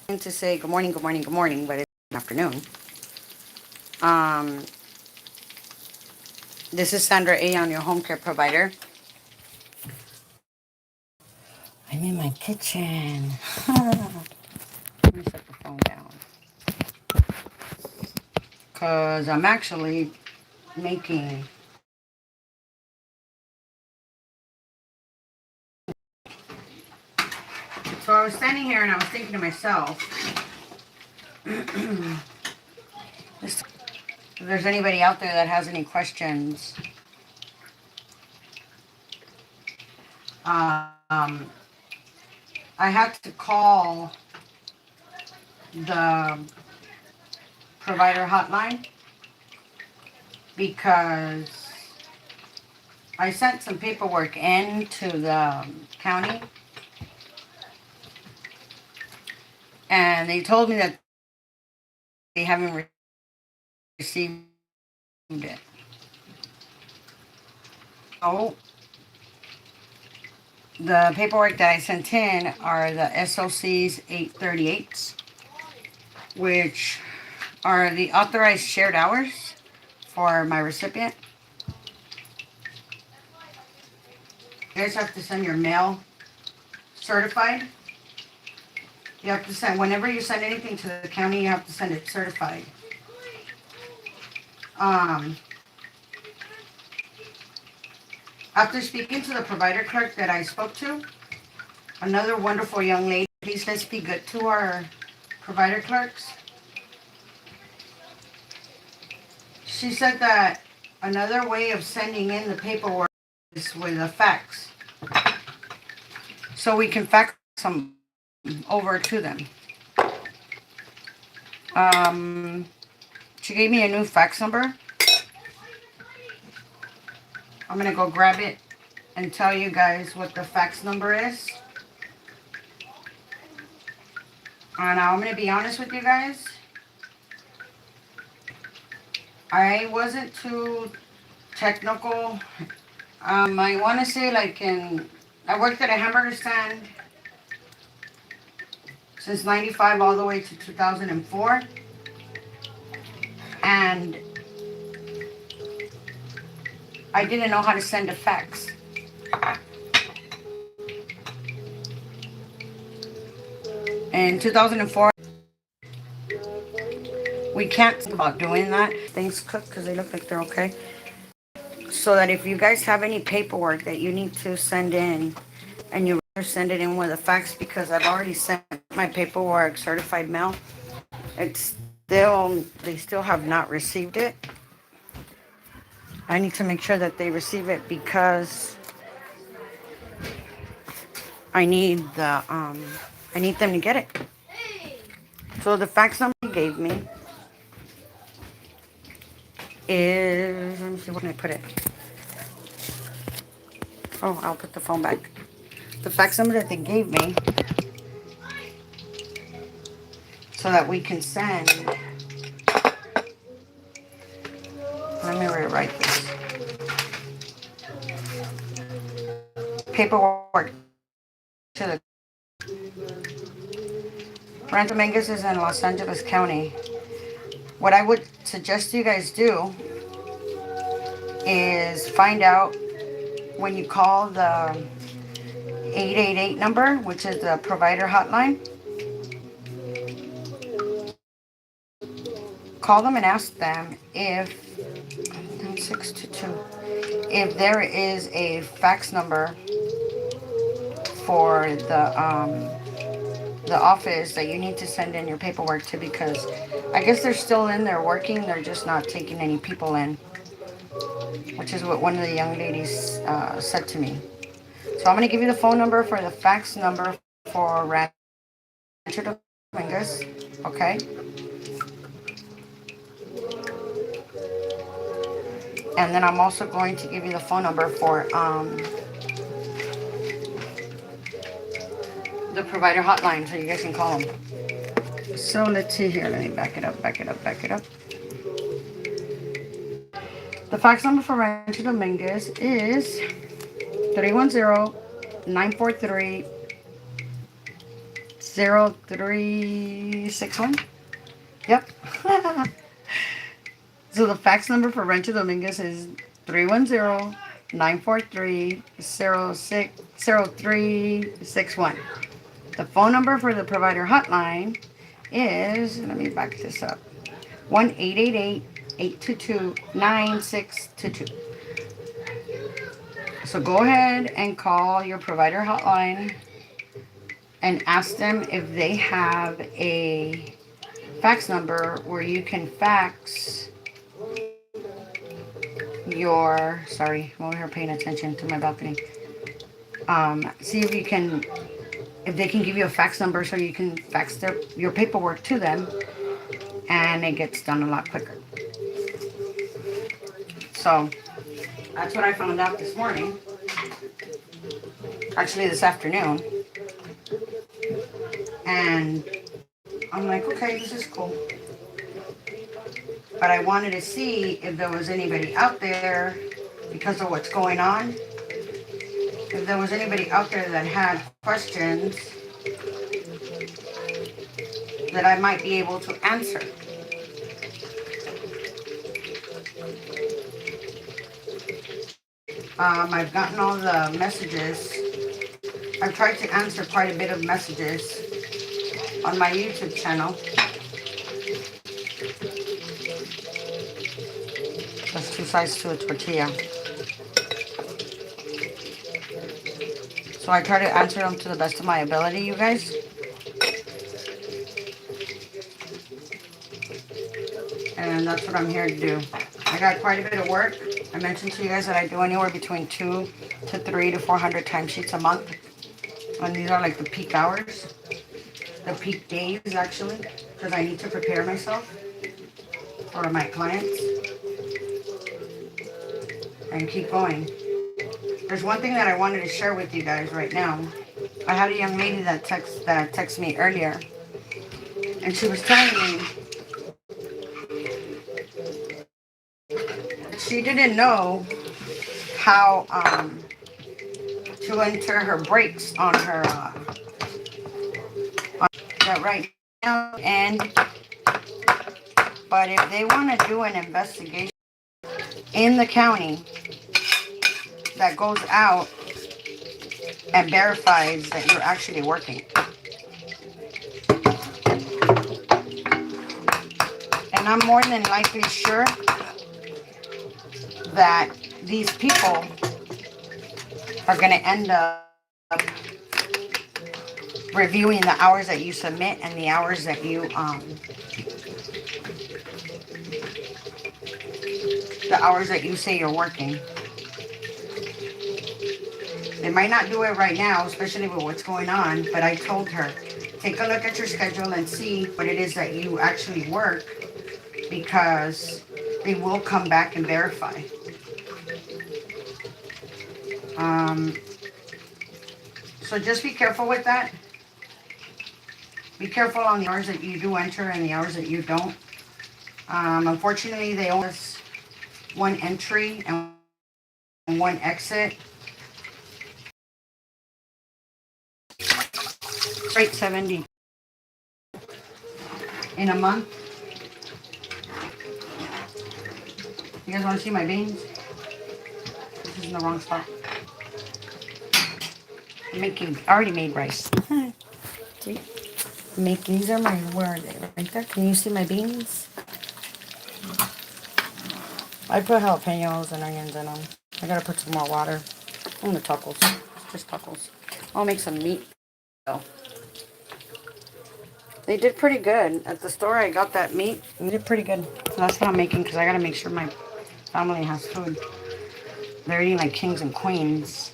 To say good morning, good morning, good morning, but it's afternoon. Um, this is Sandra A. on your home care provider. I'm in my kitchen. Let me set the phone down. Because I'm actually making. So I was standing here and I was thinking to myself, if there's anybody out there that has any questions, um, I had to call the provider hotline because I sent some paperwork in to the county, and they told me that they haven't received it. So the paperwork that I sent in are the SOCs 838s, which are the authorized shared hours for my recipient. You guys have to send your mail certified. You have to send, whenever you send anything to the county, you have to send it certified. Um, After speaking to the provider clerk that I spoke to, another wonderful young lady, please let's be good to our provider clerks. She said that another way of sending in the paperwork is with a fax. So we can fax them over to them. Um, she gave me a new fax number. I'm going to go grab it and tell you guys what the fax number is. And I'm going to be honest with you guys. I wasn't too technical. I want to say I worked at a hamburger stand since 95 all the way to 2004. And I didn't know how to send a fax. In 2004, we can't think about doing that. Things cook because they look like they're okay. So that if you guys have any paperwork that you need to send in and you rather send it in with a fax because I've already sent my paperwork certified mail, they still have not received it. I need to make sure that they receive it because I need them to get it. So the fax number he gave me is, let me see, where can I put it? Oh, I'll put the phone back. The fax number that they gave me so that we can send, let me rewrite this. Paperwork to the, Rancho Dominguez is in Los Angeles County. What I would suggest you guys do is find out when you call the 888 number, which is the provider hotline. Call them and ask them if 9622 if there is a fax number for the office that you need to send in your paperwork to, because I guess they're still in there working, they're just not taking any people in, which is what one of the young ladies said to me. So I'm going to give you the phone number for the fax number for Rancho Dominguez, okay? And then I'm also going to give you the phone number for the provider hotline so you guys can call them. So let's see here. Let me back it up, back it up, back it up. The fax number for Rancho Dominguez is 310-943-7666. 0361. Yep. So the fax number for Rancho Dominguez is 310-943-0361. The phone number for the provider hotline is, let me back this up, 1-888-822-9622. So go ahead and call your provider hotline and ask them if they have a fax number where you can fax your, sorry, I'm over here paying attention to my balcony. See if you can, if they can give you a fax number so you can fax your paperwork to them and it gets done a lot quicker. So that's what I found out this morning. Actually, this afternoon. And I'm like, okay, this is cool. But I wanted to see if there was anybody out there, because of what's going on, if there was anybody out there that had questions that I might be able to answer. I've gotten all the messages. I've tried to answer quite a bit of messages on my YouTube channel. There's two sides to a tortilla. So I try to answer them to the best of my ability, you guys. And that's what I'm here to do. I got quite a bit of work. I mentioned to you guys that I do anywhere between 200 to 300 to 400 timesheets a month. And these are like the peak hours. The peak days, actually. Because I need to prepare myself for my clients. And keep going. There's one thing that I wanted to share with you guys right now. I had a young lady that texted me earlier. And she was telling me she didn't know how to enter her breaks on her that right now. And but if they want to do an investigation in the county that goes out and verifies that you're actually working, and I'm more than likely sure that these people are going to end up reviewing the hours that you submit and the hours that you say you're working. They might not do it right now, especially with what's going on, but I told her, take a look at your schedule and see what it is that you actually work, because they will come back and verify. So just be careful with that. Be careful on the hours that you do enter and the hours that you don't. Unfortunately, they only have one entry and one exit. Straight 70 in a month. You guys want to see my beans? This is in the wrong spot. I'm making, I already made rice. See? These are my, where are they? Right there. Can you see my beans? I put jalapenos and onions in them. I gotta put some more water. On the tacos. It's just tacos. I'll make some meat though. They did pretty good. At the store I got that meat. They did pretty good. So that's what I'm making, because I gotta make sure my family has food. They're eating like kings and queens.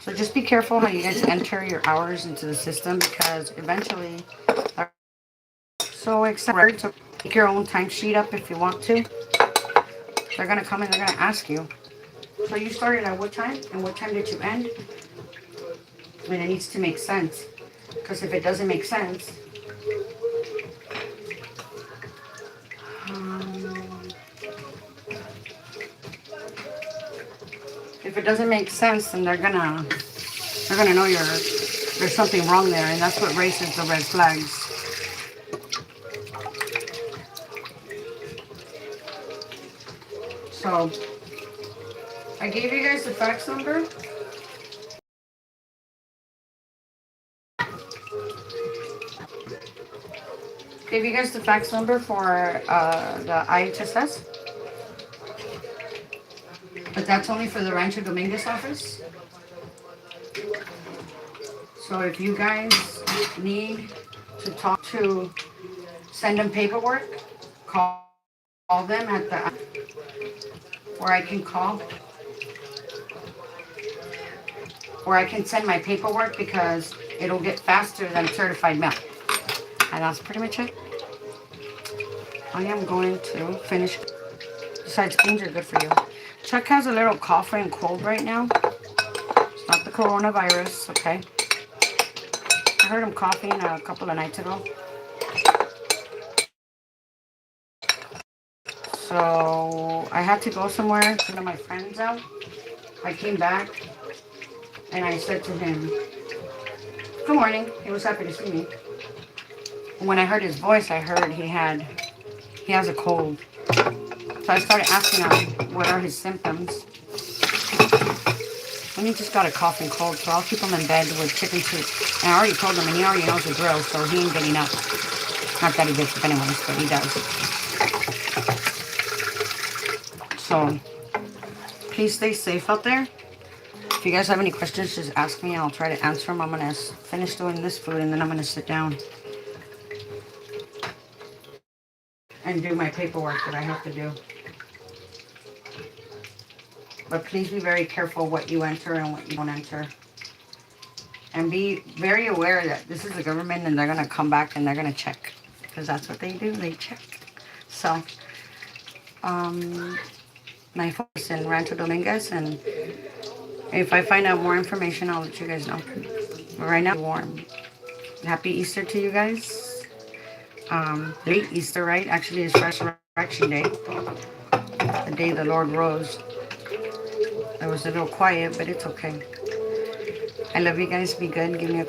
So just be careful how you guys enter your hours into the system, because eventually, so except to make your own timesheet up if you want to. They're gonna come and they're gonna ask you, so you started at what time and what time did you end? And it needs to make sense, because if it doesn't make sense, then they're gonna know there's something wrong there, and that's what raises the red flags. So I gave you guys the fax number. Gave you guys the fax number for the IHSS, but that's only for the Rancho Dominguez office. So if you guys need to talk to, send them paperwork, call them at the, where I can call, or I can send my paperwork because it'll get faster than certified mail. And that's pretty much it. I am going to finish. Besides, beans are good for you. Chuck has a little cough and cold right now. It's not the coronavirus, okay? I heard him coughing a couple of nights ago. So I had to go somewhere to one of my friends out. I came back and I said to him, good morning. He was happy to see me. When I heard his voice, I heard he has a cold. So I started asking him, what are his symptoms? And he just got a cough and cold, so I'll keep him in bed with chicken soup. And I already told him, and he already knows the drill, so he ain't getting up. Not that he gets up anyways, but he does. So, please stay safe out there. If you guys have any questions, just ask me and I'll try to answer them. I'm going to finish doing this food and then I'm going to sit down and do my paperwork that I have to do. But please be very careful what you enter and what you don't enter. And be very aware that this is the government and they're going to come back and they're going to check. Because that's what they do, they check. So, my phone is in Rancho Dominguez, and if I find out more information, I'll let you guys know. But right now, warm. Happy Easter to you guys. Late Easter, right? Actually, it's Resurrection Day. The day the Lord rose. It was a little quiet, but it's okay. I love you guys. Be good. Give me a